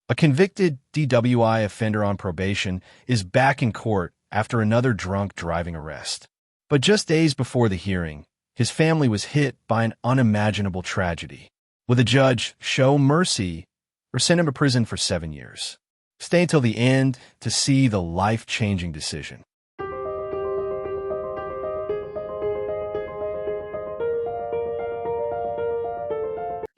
A convicted DWI offender on probation is back in court after another drunk driving arrest. But just days before the hearing, his family was hit by an unimaginable tragedy. Will the judge show mercy or send him to prison for 7 years? Stay until the end to see the life-changing decision.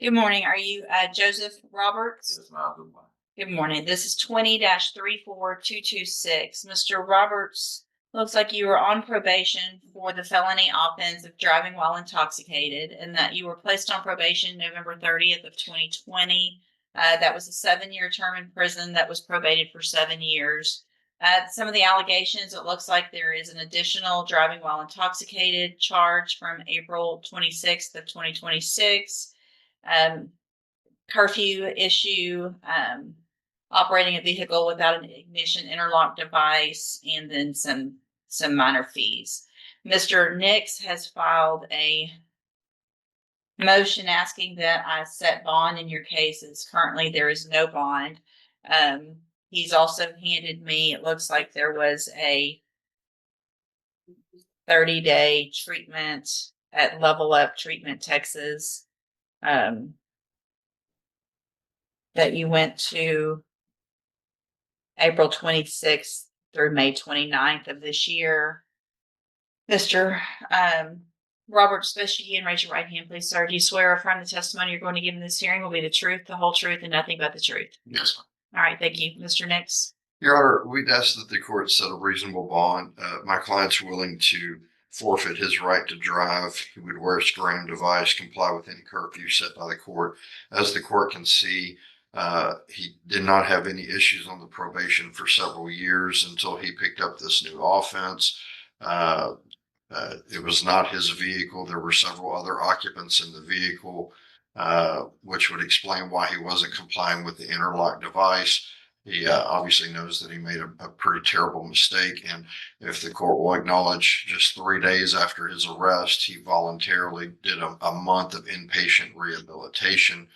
Good morning. Are you Joseph Roberts? Yes, ma'am. Good morning. Good morning. This is 20-34226. Mr. Roberts, looks like you were on probation for the felony offense of driving while intoxicated, and that you were placed on probation November 30th of 2020. That was a 7-year term in prison that was probated for 7 years. Some of the allegations, it looks like there is an additional driving while intoxicated charge from April 26th of 2026. Curfew issue, operating a vehicle without an ignition interlock device, and then some minor fees. Mr. Nix has filed a motion asking that I set bond in your cases. Currently, there is no bond. He's also handed me, it looks like there was a 30-day treatment at Level Up Treatment, Texas. That you went to April 26th through May 29th of this year. Mr. Robert, special you and raise your right hand, please, sir. Do you swear or affirm the testimony you're going to give in this hearing will be the truth, the whole truth, and nothing but the truth? Yes, ma'am. All right, thank you. Mr. Nix? Your Honor, we'd ask that the court set a reasonable bond. My client's willing to forfeit his right to drive. He would wear a screening device, comply with any curfew set by the court. As the court can see, he did not have any issues on the probation for several years until he picked up this new offense. It was not his vehicle. There were several other occupants in the vehicle, which would explain why he wasn't complying with the interlock device. He obviously knows that he made a pretty terrible mistake. And if the court will acknowledge, just 3 days after his arrest, he voluntarily did a month of inpatient rehabilitation.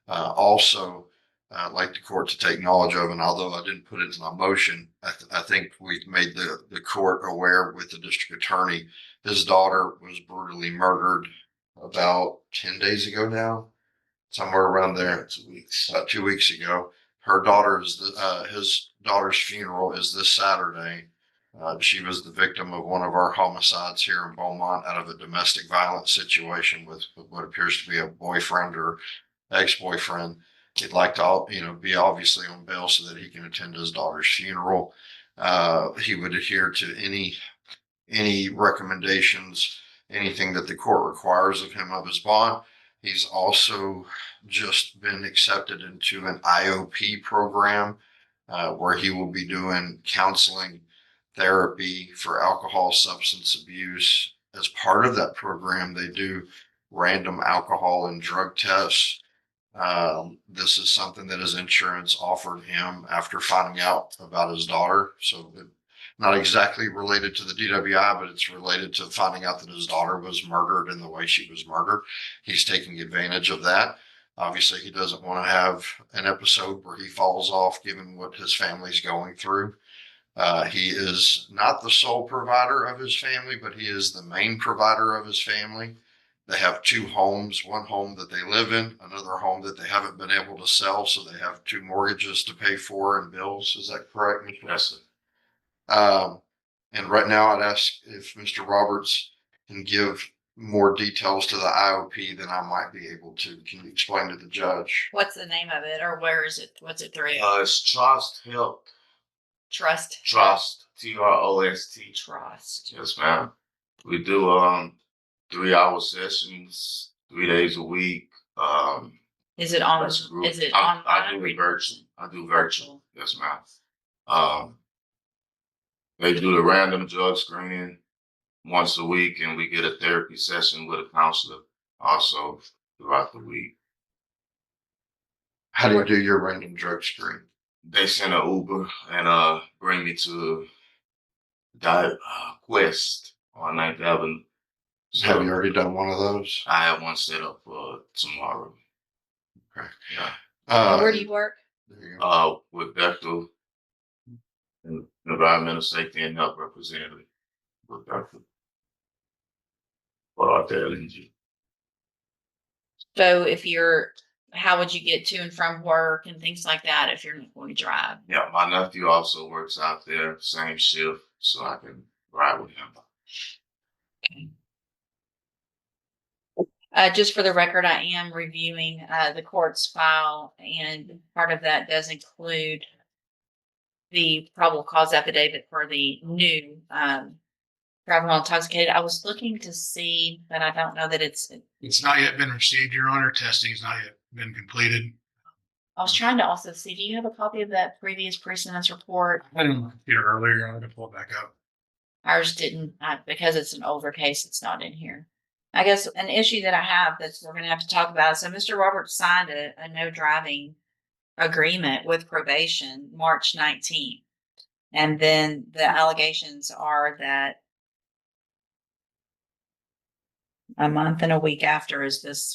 Also, I'd like the court to take knowledge of, and although I didn't put it in my motion, I think we've made the court aware with the district attorney. His daughter was brutally murdered about 10 days ago now, somewhere around there. 2 weeks. About 2 weeks ago. Her daughter's his daughter's funeral is this Saturday. She was the victim of one of our homicides here in Beaumont out of a domestic violence situation with what appears to be a boyfriend or ex-boyfriend. He'd like to, be obviously on bail so that he can attend his daughter's funeral. He would adhere to any recommendations, anything that the court requires of him of his bond. He's also just been accepted into an IOP program where he will be doing counseling therapy for alcohol substance abuse. As part of that program, they do random alcohol and drug tests. This is something that his insurance offered him after finding out about his daughter. So not exactly related to the DWI, but it's related to finding out that his daughter was murdered in the way she was murdered. He's taking advantage of that. Obviously, he doesn't want to have an episode where he falls off given what his family's going through. He is not the sole provider of his family, but he is the main provider of his family. They have 2 homes, one home that they live in, another home that they haven't been able to sell. So they have 2 mortgages to pay for and bills. Is that correct, Mr. Yes, sir. And right now I'd ask if Mr. Roberts can give more details to the IOP than I might be able to. Can you explain to the judge? What's the name of it, or where is it? What's it through? It's Trust Help. Trust. Trust. TROST. Trust. Yes, ma'am. We do 3-hour sessions, 3 days a week. Is it on? That's a group. Is it I online? do it virtual. I do virtual. Yes, ma'am. They do the random drug screening once a week, and we get a therapy session with a counselor also throughout the week. How do you do your random drug screen? They send an Uber and bring me to Quest on 9th Avenue. So Have you already done one of those? I have one set up for tomorrow. Okay. Yeah. Where do you work? There you go. With Bechtel, environmental safety and health representative with Bechtel. For arterial injury. So how would you get to and from work and things like that if you're not going to drive? Yeah, my nephew also works out there, same shift, so I can ride with him. Just for the record, I am reviewing the court's file, and part of that does include the probable cause affidavit for the new driving while intoxicated. I was looking to see, but I don't know that it's. It's not yet been received, Your Honor. Testing has not yet been completed. I was trying to also see. Do you have a copy of that previous pre-sentence report? I didn't look here earlier, Your Honor, to pull it back up. Ours didn't, because it's an older case. It's not in here. I guess an issue that I have that we're going to have to talk about. So Mr. Roberts signed a no driving agreement with probation March 19th. And then the allegations are that a month and a week after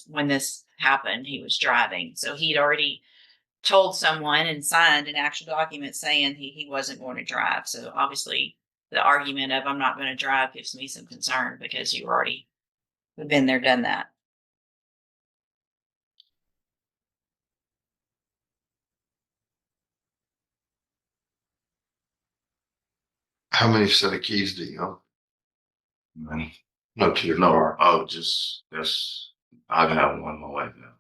when this happened, he was driving. So he'd already told someone and signed an actual document saying he wasn't going to drive. So obviously the argument of I'm not going to drive gives me some concern because you already have been there, done that. How many set of keys do you own? Many. No, to your No, car. I have one, my wife now.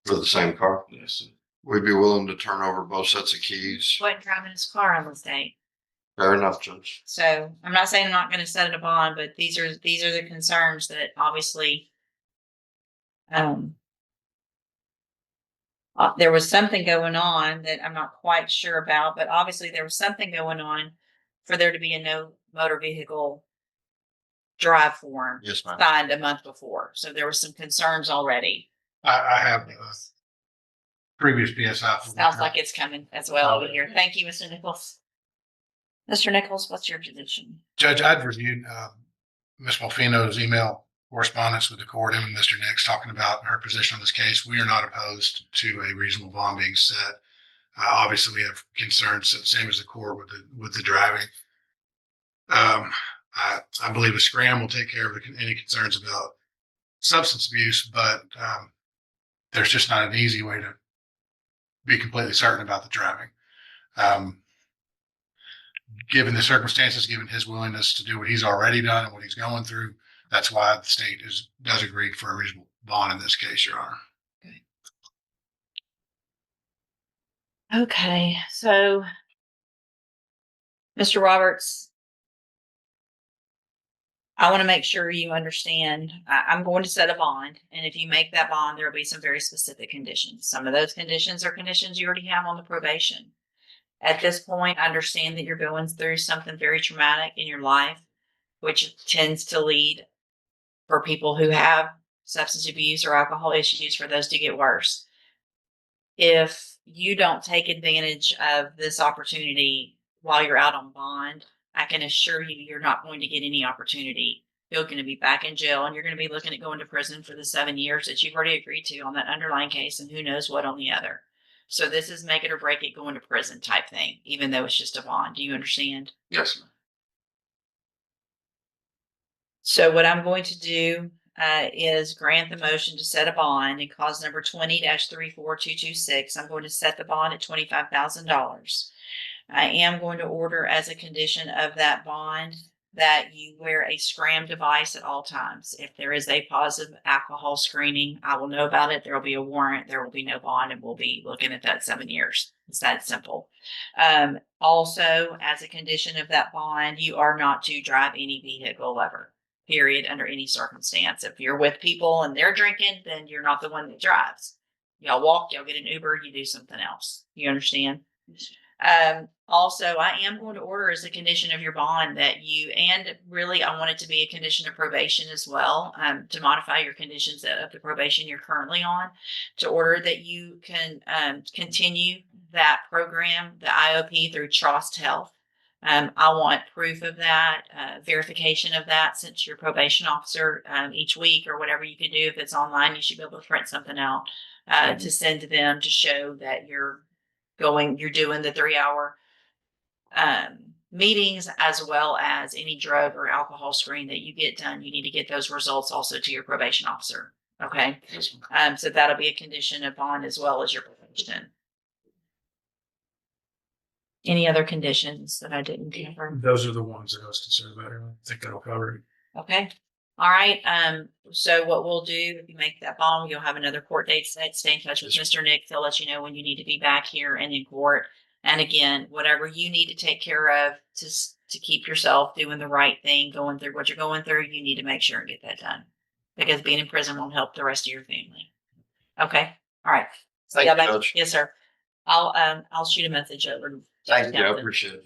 For the same car? Yes, sir. We'd be willing to turn over both sets of keys. He wasn't driving his car on this date. Fair enough, Judge. So I'm not saying I'm not going to set it a bond, but these are the concerns that obviously there was something going on that I'm not quite sure about, but obviously there was something going on for there to be a no motor vehicle drive form Yes, ma'am. signed a month before. So there were some concerns already. I have previous PSI. Sounds like it's coming as well over here. Thank you, Mr. Nichols. Mr. Nichols, what's your position? Judge, I'd reviewed Ms. Molfino's email correspondence with the court and Mr. Nix talking about her position on this case. We are not opposed to a reasonable bond being set. Obviously, we have concerns, same as the court, with the driving. I believe a scram will take care of any concerns about substance abuse, but there's just not an easy way to be completely certain about the driving. Given the circumstances, given his willingness to do what he's already done and what he's going through, that's why the state does agree for a reasonable bond in this case, Your Honor. Okay, so Mr. Roberts, I want to make sure you understand I'm going to set a bond. And if you make that bond, there will be some very specific conditions. Some of those conditions are conditions you already have on the probation. At this point, I understand that you're going through something very traumatic in your life, which tends to lead for people who have substance abuse or alcohol issues for those to get worse. If you don't take advantage of this opportunity while you're out on bond, I can assure you, you're not going to get any opportunity. You're going to be back in jail and you're going to be looking at going to prison for the 7 years that you've already agreed to on that underlying case and who knows what on the other. So this is make it or break it going to prison type thing, even though it's just a bond. Do you understand? Yes, ma'am. So what I'm going to do is grant the motion to set a bond in cause number 20-34226. I'm going to set the bond at $25,000. I am going to order as a condition of that bond that you wear a scram device at all times. If there is a positive alcohol screening, I will know about it. There will be a warrant. There will be no bond, and we'll be looking at that 7 years. It's that simple. Also, as a condition of that bond, you are not to drive any vehicle ever, period, under any circumstance. If you're with people and they're drinking, then you're not the one that drives. Y'all walk, y'all get an Uber, you do something else. You understand? Also, I am going to order as a condition of your bond that you, and really I want it to be a condition of probation as well, to modify your conditions of the probation you're currently on, to order that you can continue that program, the IOP, through Trust Health. I want proof of that, verification of that, since you're probation officer, each week or whatever you can do. If it's online, you should be able to print something out to send to them to show that you're you're doing the 3-hour meetings, as well as any drug or alcohol screen that you get done. You need to get those results also to your probation officer. Okay. Yes, ma'am. So that'll be a condition upon as well as your probation. Any other conditions that I didn't cover? Those are the ones that I was concerned about. I think that'll cover it. Okay. All right. So what we'll do, if you make that bond, you'll have another court date set. Stay in touch with Mr. Nick. They'll let you know when you need to be back here and in court. And again, whatever you need to take care of to keep yourself doing the right thing, going through what you're going through, you need to make sure and get that done, because being in prison won't help the rest of your family. Okay. All right. Thank you, Judge. Yes, sir. I'll shoot a message over. Thank you. I appreciate it.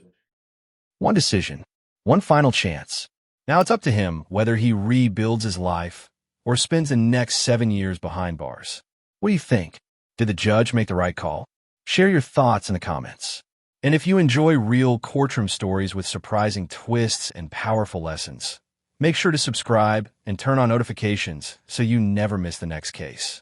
One decision, one final chance. Now it's up to him whether he rebuilds his life or spends the next 7 years behind bars. What do you think? Did the judge make the right call? Share your thoughts in the comments. And if you enjoy real courtroom stories with surprising twists and powerful lessons, make sure to subscribe and turn on notifications so you never miss the next case.